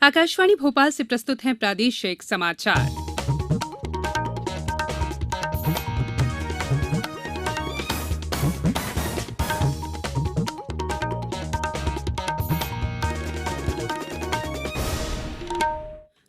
आकाशवाणी भोपाल से प्रस्तुत हैं प्रादेशिक समाचार।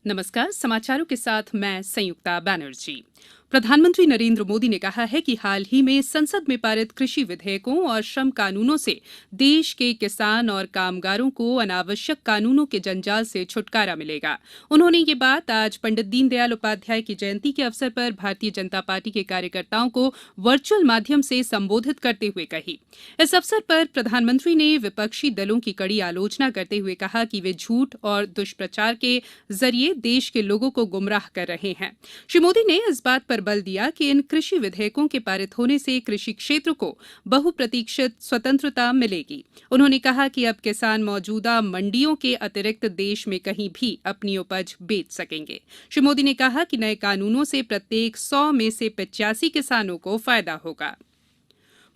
नमस्कार, समाचारों के साथ मैं संयुक्ता बनर्जी। प्रधानमंत्री नरेंद्र मोदी ने कहा है कि हाल ही में संसद में पारित कृषि विधेयकों और श्रम कानूनों से देश के किसान और कामगारों को अनावश्यक कानूनों के जंजाल से छुटकारा मिलेगा। उन्होंने ये बात आज पंडित दीनदयाल उपाध्याय की जयंती के अवसर पर भारतीय जनता पार्टी के कार्यकर्ताओं को वर्चुअल माध्यम से संबोधित करते हुए कही। इस अवसर पर प्रधानमंत्री ने विपक्षी दलों की कड़ी आलोचना करते हुए कहा कि वे झूठ और दुष्प्रचार के जरिए देश के लोगों को गुमराह कर रहे हैं। श्री मोदी ने इस बात पर बल दिया कि इन कृषि विधेयकों के पारित होने से कृषि क्षेत्र को बहुप्रतीक्षित स्वतंत्रता मिलेगी। उन्होंने कहा कि अब किसान मौजूदा मंडियों के अतिरिक्त देश में कहीं भी अपनी उपज बेच सकेंगे। श्री मोदी ने कहा कि नए कानूनों से प्रत्येक 100 में से 85 किसानों को फायदा होगा।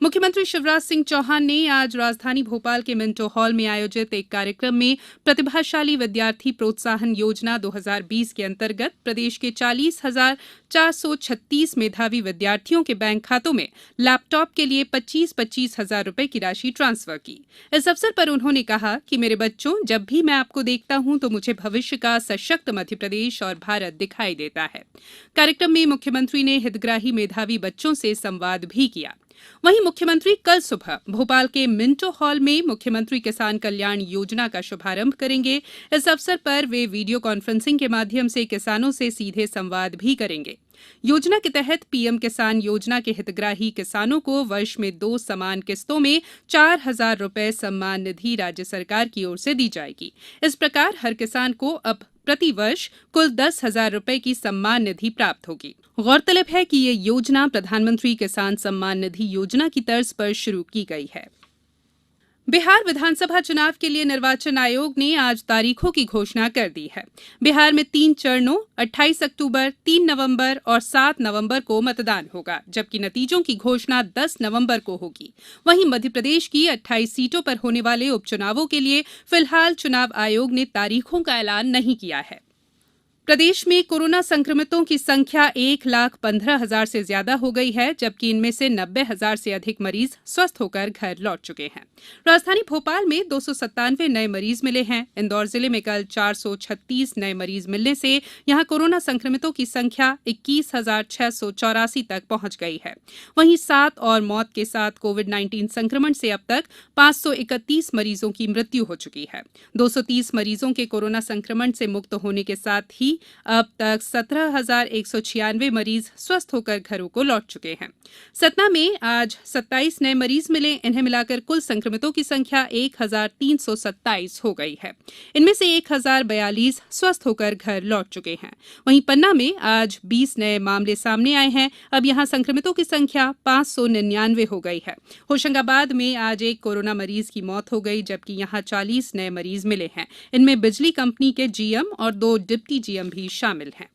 मुख्यमंत्री शिवराज सिंह चौहान ने आज राजधानी भोपाल के मिंटो हॉल में आयोजित एक कार्यक्रम में प्रतिभाशाली विद्यार्थी प्रोत्साहन योजना 2020 के अंतर्गत प्रदेश के 40,436 मेधावी विद्यार्थियों के बैंक खातों में लैपटॉप के लिए 25-25 हजार रुपए की राशि ट्रांसफर की। इस अवसर पर उन्होंने कहा कि मेरे बच्चों, जब भी मैं आपको देखता हूं तो मुझे भविष्य का सशक्त मध्यप्रदेश और भारत दिखाई देता है। कार्यक्रम में मुख्यमंत्री ने हितग्राही मेधावी बच्चों से संवाद भी किया। वहीं मुख्यमंत्री कल सुबह भोपाल के मिंटो हॉल में मुख्यमंत्री किसान कल्याण योजना का शुभारंभ करेंगे। इस अवसर पर वे वीडियो कॉन्फ्रेंसिंग के माध्यम से किसानों से सीधे संवाद भी करेंगे। योजना के तहत पीएम किसान योजना के हितग्राही किसानों को वर्ष में 2 समान किस्तों में 4,000 रुपए सम्मान निधि राज्य सरकार की ओर से दी जाएगी। इस प्रकार हर किसान को अब प्रति वर्ष कुल 10,000 रुपए की सम्मान निधि प्राप्त होगी। गौरतलब है कि ये योजना प्रधानमंत्री किसान सम्मान निधि योजना की तर्ज पर शुरू की गई है। बिहार विधानसभा चुनाव के लिए निर्वाचन आयोग ने आज तारीखों की घोषणा कर दी है। बिहार में 3 चरणों 28 अक्टूबर, 3 नवंबर और 7 नवंबर को मतदान होगा, जबकि नतीजों की घोषणा 10 नवंबर को होगी। वहीं मध्यप्रदेश की 28 सीटों पर होने वाले उपचुनावों के लिए फिलहाल चुनाव आयोग ने तारीखों का ऐलान नहीं किया है। प्रदेश में कोरोना संक्रमितों की संख्या 1,15,000 से ज्यादा हो गई है, जबकि इनमें से 90,000 से अधिक मरीज स्वस्थ होकर घर लौट चुके हैं। राजधानी भोपाल में 297 नए मरीज मिले हैं। इंदौर जिले में कल 436 नए मरीज मिलने से यहां कोरोना संक्रमितों की संख्या 21,684 तक पहुंच गई है। वहीं 7 और मौत के साथ कोविड-19 संक्रमण से अब तक 531 मरीजों की मृत्यु हो चुकी है। 230 मरीजों के कोरोना संक्रमण से मुक्त होने के साथ ही अब तक 17,196 मरीज स्वस्थ होकर घरों को लौट चुके हैं। सतना में आज 27 नए मरीज मिले। इन्हें मिलाकर कुल संक्रमितों की संख्या 1,327 हो गई है। इनमें से 1,042 स्वस्थ होकर घर लौट चुके हैं। वहीं पन्ना में आज 20 नए मामले सामने आए हैं। अब यहां संक्रमितों की संख्या 599 हो गई है। होशंगाबाद में आज एक कोरोना मरीज की मौत हो गई, जबकि यहां 40 नए मरीज मिले हैं। इनमें बिजली कंपनी के जीएम और 2 डिप्टी जीएम भी शामिल हैं।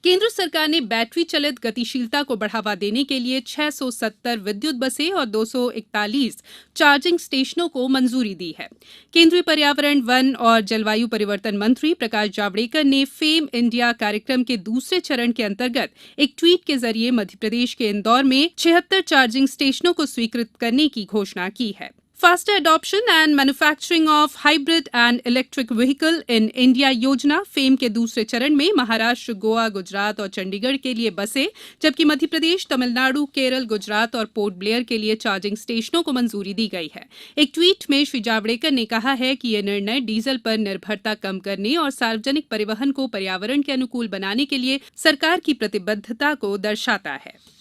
केंद्र सरकार ने बैटरी चलित गतिशीलता को बढ़ावा देने के लिए 670 विद्युत बसें और 241 चार्जिंग स्टेशनों को मंजूरी दी है। केंद्रीय पर्यावरण, वन और जलवायु परिवर्तन मंत्री प्रकाश जावड़ेकर ने फेम इंडिया कार्यक्रम के दूसरे चरण के अंतर्गत एक ट्वीट के जरिए मध्यप्रदेश के इंदौर में 76 चार्जिंग स्टेशनों को स्वीकृत करने की घोषणा की है। Faster adoption and manufacturing of hybrid and electric vehicle in India योजना फेम के दूसरे चरण में महाराष्ट्र, गोवा, गुजरात और चंडीगढ़ के लिए बसें, जबकि मध्यप्रदेश, तमिलनाडु, केरल, गुजरात और पोर्ट ब्लेयर के लिए चार्जिंग स्टेशनों को मंजूरी दी गई है। एक ट्वीट में श्री जावड़ेकर ने कहा है कि यह निर्णय डीजल पर निर्भरता कम करने और सार्वजनिक परिवहन को पर्यावरण के अनुकूल बनाने के लिए सरकार की प्रतिबद्धता को दर्शाता है।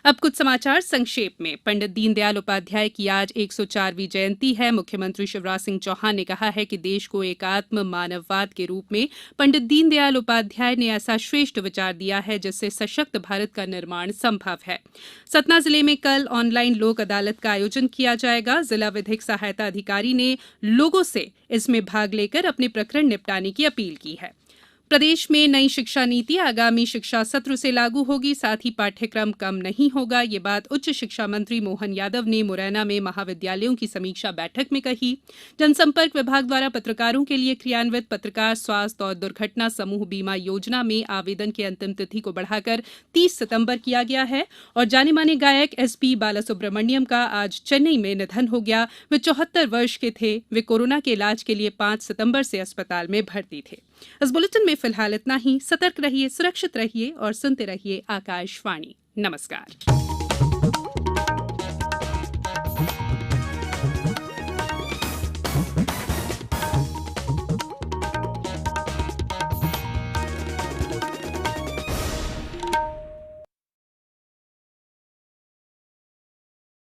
अब कुछ समाचार संक्षेप में। पंडित दीनदयाल उपाध्याय की आज 104वीं जयंती है। मुख्यमंत्री शिवराज सिंह चौहान ने कहा है कि देश को एकात्म मानववाद के रूप में पंडित दीनदयाल उपाध्याय ने ऐसा श्रेष्ठ विचार दिया है जिससे सशक्त भारत का निर्माण संभव है। सतना जिले में कल ऑनलाइन लोक अदालत का आयोजन किया जाएगा। जिला विधिक सहायता अधिकारी ने लोगों से इसमें भाग लेकर अपने प्रकरण निपटाने की अपील की है। प्रदेश में नई शिक्षा नीति आगामी शिक्षा सत्र से लागू होगी, साथ ही पाठ्यक्रम कम नहीं होगा। ये बात उच्च शिक्षा मंत्री मोहन यादव ने मुरैना में महाविद्यालयों की समीक्षा बैठक में कही। जनसंपर्क विभाग द्वारा पत्रकारों के लिए क्रियान्वित पत्रकार स्वास्थ्य और दुर्घटना समूह बीमा योजना में आवेदन की अंतिम तिथि को बढ़ाकर 30 सितंबर किया गया है। और जाने माने गायक एसपी बालासुब्रमण्यम का आज चेन्नई में निधन हो गया। वे 74 वर्ष के थे। वे कोरोना के इलाज के लिए 5 सितंबर से अस्पताल में भर्ती थे। इस बुलेटिन में फिलहाल इतना ही। सतर्क रहिए, सुरक्षित रहिए और सुनते रहिए आकाशवाणी। नमस्कार।